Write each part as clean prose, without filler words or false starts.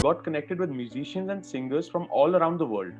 got connected with musicians and singers from all around the world.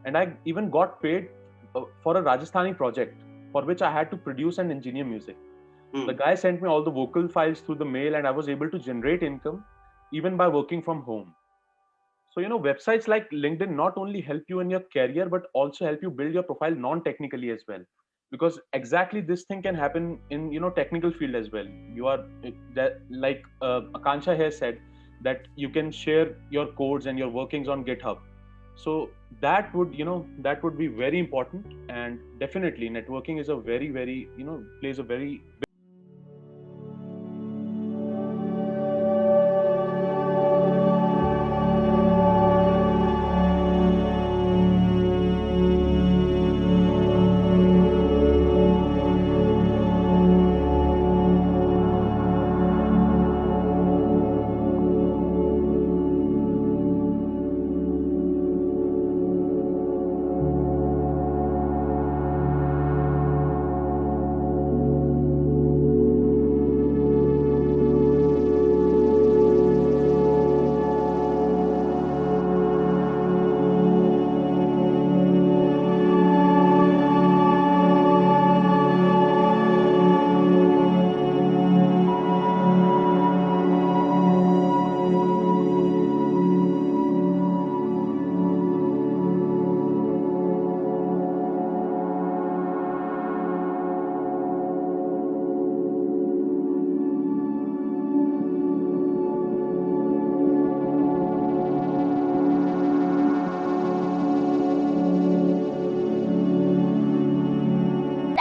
And I even got paid for a Rajasthani project for which I had to produce and engineer music. The guy sent me all the vocal files through the mail, and I was able to generate income even by working from home. So, websites like LinkedIn not only help you in your career, but also help you build your profile non-technically as well. Because exactly this thing can happen in, technical field as well. You are that like Akansha here said that you can share your codes and your workings on GitHub. So that would be very important, and definitely networking is a very, very, plays a very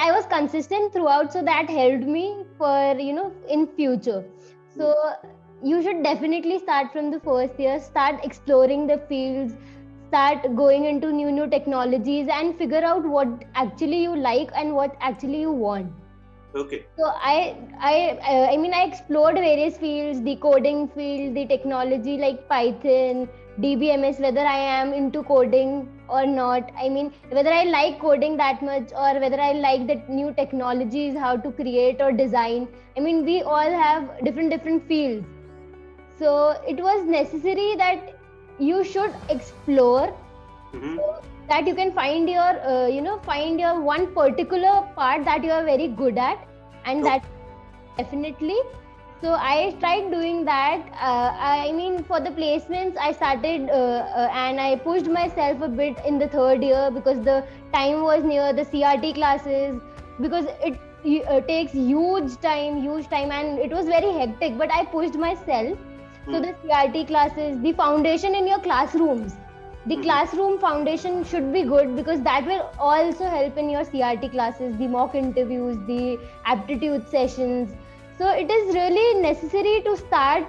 I was consistent throughout, so that helped me for in future. So you should definitely start from the first year, start exploring the fields, start going into new technologies, and figure out what actually you like and what actually you want. Okay. So I mean, I explored various fields, the coding field, the technology like Python, DBMS, whether I am into coding or not. I mean, whether I like coding that much, or whether I like the new technologies, how to create or design. I mean, we all have different fields. So it was necessary that you should explore, so that you can find your find your one particular part that you are very good at, and that definitely. So I tried doing that. I mean, for the placements, I started and I pushed myself a bit in the third year, because the time was near the CRT classes, because it takes huge time, and it was very hectic. But I pushed myself. So the CRT classes, the foundation in your classrooms, the classroom foundation should be good, because that will also help in your CRT classes, the mock interviews, the aptitude sessions. So it is really necessary to start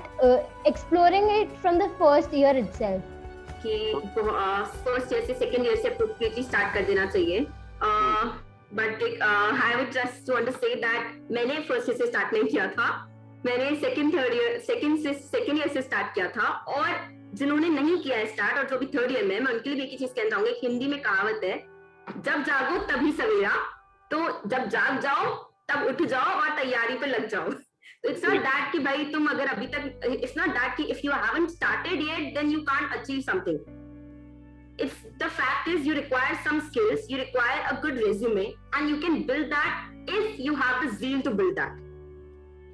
exploring it from the first year itself. कि first year से second year से appropriately start कर देना चाहिए. But I would just want to say that मैंने first year से start नहीं किया था, मैंने सेकंड ईयर से स्टार्ट किया था. और जिन्होंने नहीं किया है स्टार्ट और जो भी थर्ड ईयर में, मैं उनके लिए भी एक ही चीज कहना चाहूंगी. हिंदी में कहावत है, जब जागो तभी सवेरा. तो जब जाग जाओ तब उठ जाओ और तैयारी पे लग जाओ. It's not that कि भाई तुम अगर अभी तक, it's not that कि if you haven't started yet then you can't achieve something. It's the fact is you require some skills, you require a good resume, and you can build that if you have the zeal to build that.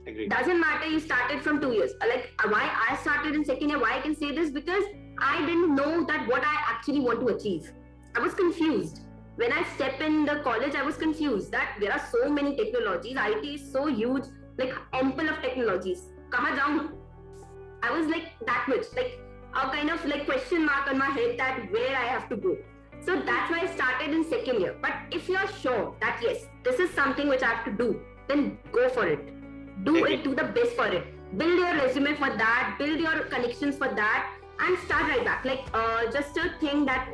Agreed. Doesn't matter you started from 2 years. Like why I started in second year, why I can say this, because I didn't know that what I actually want to achieve. I was confused. When I step in the college, I was confused that there are so many technologies, IT is so huge, like ample of technologies. Kahan jaun? I was like that much, like a kind of like question mark on my head that where I have to go. So that's why I started in second year. But if you are sure that yes, this is something which I have to do, then go for it. Do it, do the best for it. Build your resume for that, build your connections for that, and start right back. Like just a thing that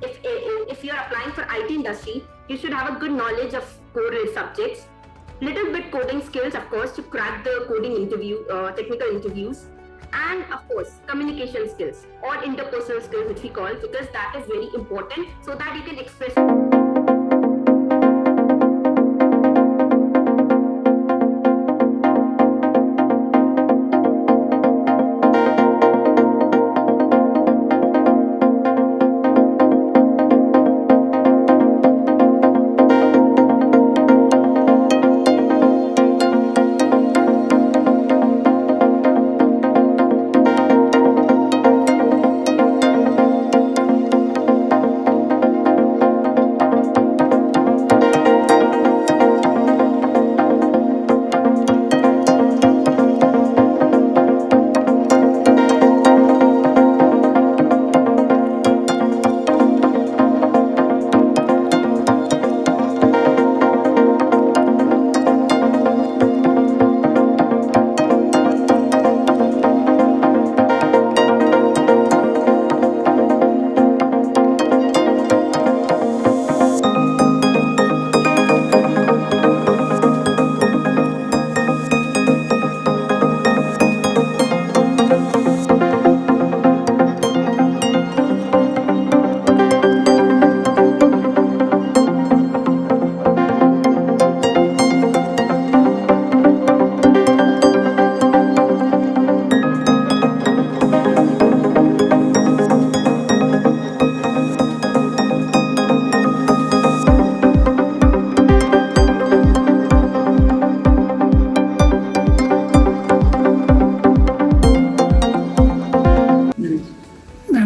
if you're applying for IT industry, you should have a good knowledge of core subjects, little bit coding skills, of course, to crack the coding interview, technical interviews, and of course communication skills or interpersonal skills, which we call, because that is very important so that you can express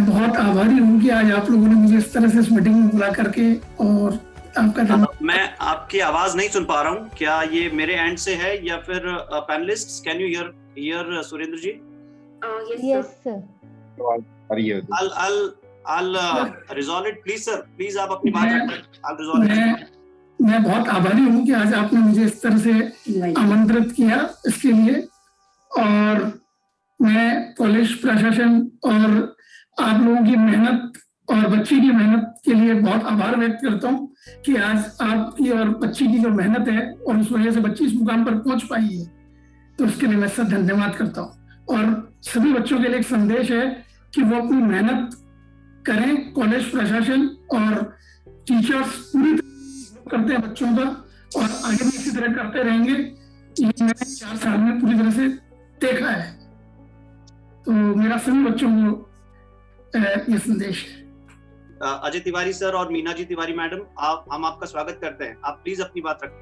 बहुत आभारी हूँ कि आज आप लोगों ने मुझे इस तरह से इस मीटिंग में बुला करके और आपका धन्यवाद। मैं आपकी आवाज नहीं सुन पा रहा हूँ, क्या ये मेरे एंड से है या फिर panelists, can you hear Surendra ji? Yes sir. I'll resolve it, please sir, please आप अपनी बात रखें, I'll resolve it. मैं बहुत आभारी हूँ कि आज आपने मुझे इस तरह से आमंत्रित किया इसके लिए, और मैं कॉलेज प्रशासन और आप लोगों की मेहनत और बच्ची की मेहनत के लिए बहुत आभार व्यक्त करता हूँ कि आज आपकी और बच्ची की जो मेहनत है और उस वजह से बच्ची इस मुकाम पर पहुंच पाई है, तो उसके लिए मैं सब धन्यवाद करता हूँ। और सभी बच्चों के लिए एक संदेश है कि वो अपनी मेहनत करें, कॉलेज प्रशासन और टीचर्स पूरी तरह करते हैं बच्चों का, और आगे भी इसी तरह करते रहेंगे। ये मैंने 4 साल में पूरी तरह से देखा है। तो मेरा सभी बच्चों को ये संदेश है। अजय तिवारी सर और मीना जी तिवारी मैडम, हम आपका स्वागत करते हैं, आप प्लीज अपनी बात रखें।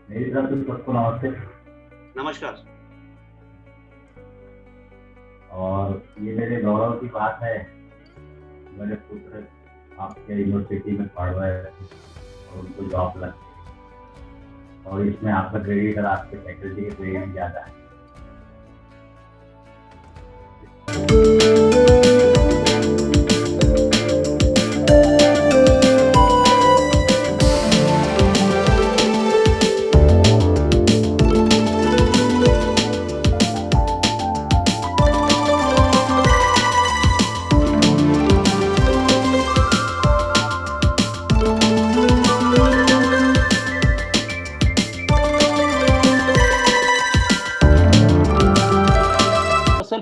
मेरी तरफ से सबको नमस्ते। नमस्कार। और ये मेरे गौरव की बात है, मेरे पुत्र आपके यूनिवर्सिटी में पढ़ रहे हैं और उनको जॉब लग गई, और इसमें आपका क्रेडिट और आपके फैकल्टी के क्रेडिट ज़्यादा है।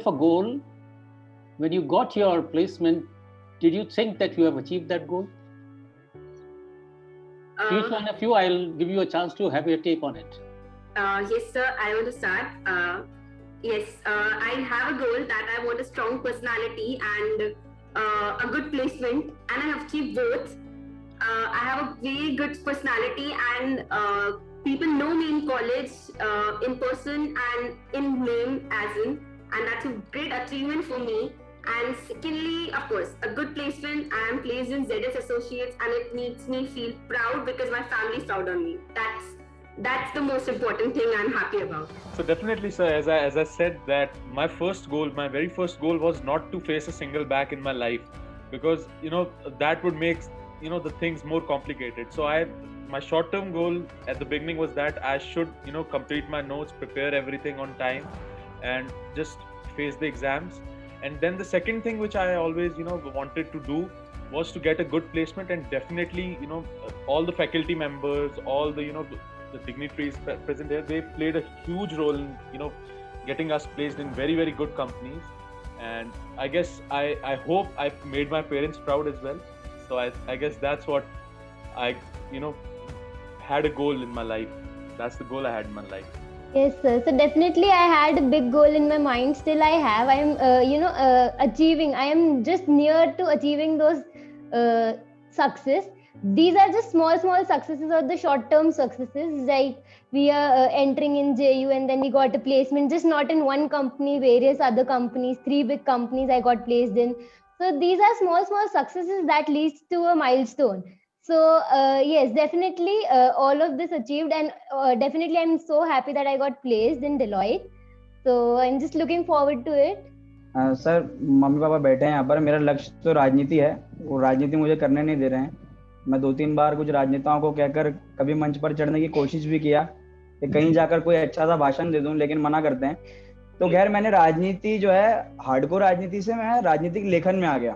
A goal when you got your placement, did you think that you have achieved that goal? Each one of you, I'll give you a chance to have your take on it. Yes sir, I want to start. Yes, I have a goal that I want a strong personality and a good placement, and I have achieved both. I have a very good personality, and people know me in college, in person and in name as in, and that's a great achievement for me. And secondly, of course, a good placement. I am placed in ZS Associates, and it makes me feel proud because my family is proud on me. That's the most important thing I'm happy about. So definitely, sir, as I said, that my very first goal was not to face a single back in my life, because that would make the things more complicated. So my short-term goal at the beginning was that I should complete my notes, prepare everything on time, and just face the exams. And then the second thing which I always wanted to do was to get a good placement, and definitely all the faculty members, all the the dignitaries present here, they played a huge role in getting us placed in very, very good companies. And I guess I hope I've made my parents proud as well. So I guess that's what I had a goal in my life. That's the goal I had in my life. Yes, sir. So definitely I had a big goal in my mind. Still I have. I am, achieving. I am just near to achieving those success. These are just small successes or the short-term successes. Like we are entering in JU, and then we got a placement, just not in one company, various other companies, 3 big companies I got placed in. So these are small successes that leads to a milestone. So yes, definitely all of this achieved, and definitely I'm so happy that I got placed in Deloitte. So I'm just looking forward to it. Sir, mummy papa बैठे हैं यहाँ पर। मेरा लक्ष्य तो राजनीति है, वो राजनीति मुझे करने नहीं दे रहे हैं। मैं 2-3 बार कुछ राजनेताओं को कहकर कभी मंच पर चढ़ने की कोशिश भी किया कि कहीं जाकर कोई अच्छा सा भाषण दे दूं, लेकिन मना करते हैं। तो खैर, मैंने राजनीति जो है, हार्डकोर राजनीति से मैं राजनीतिक लेखन में आ गया,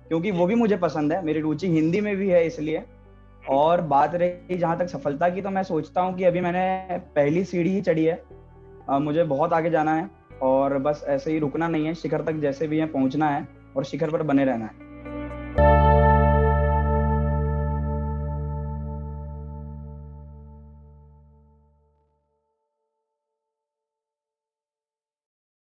क्योंकि वो भी मुझे पसंद है। मेरी रुचि हिंदी में भी है इसलिए। और बात रही जहाँ तक सफलता की, तो मैं सोचता हूँ कि अभी मैंने पहली सीढ़ी ही चढ़ी है, मुझे बहुत आगे जाना है, और बस ऐसे ही रुकना नहीं है, शिखर तक जैसे भी है पहुँचना है और शिखर पर बने रहना है।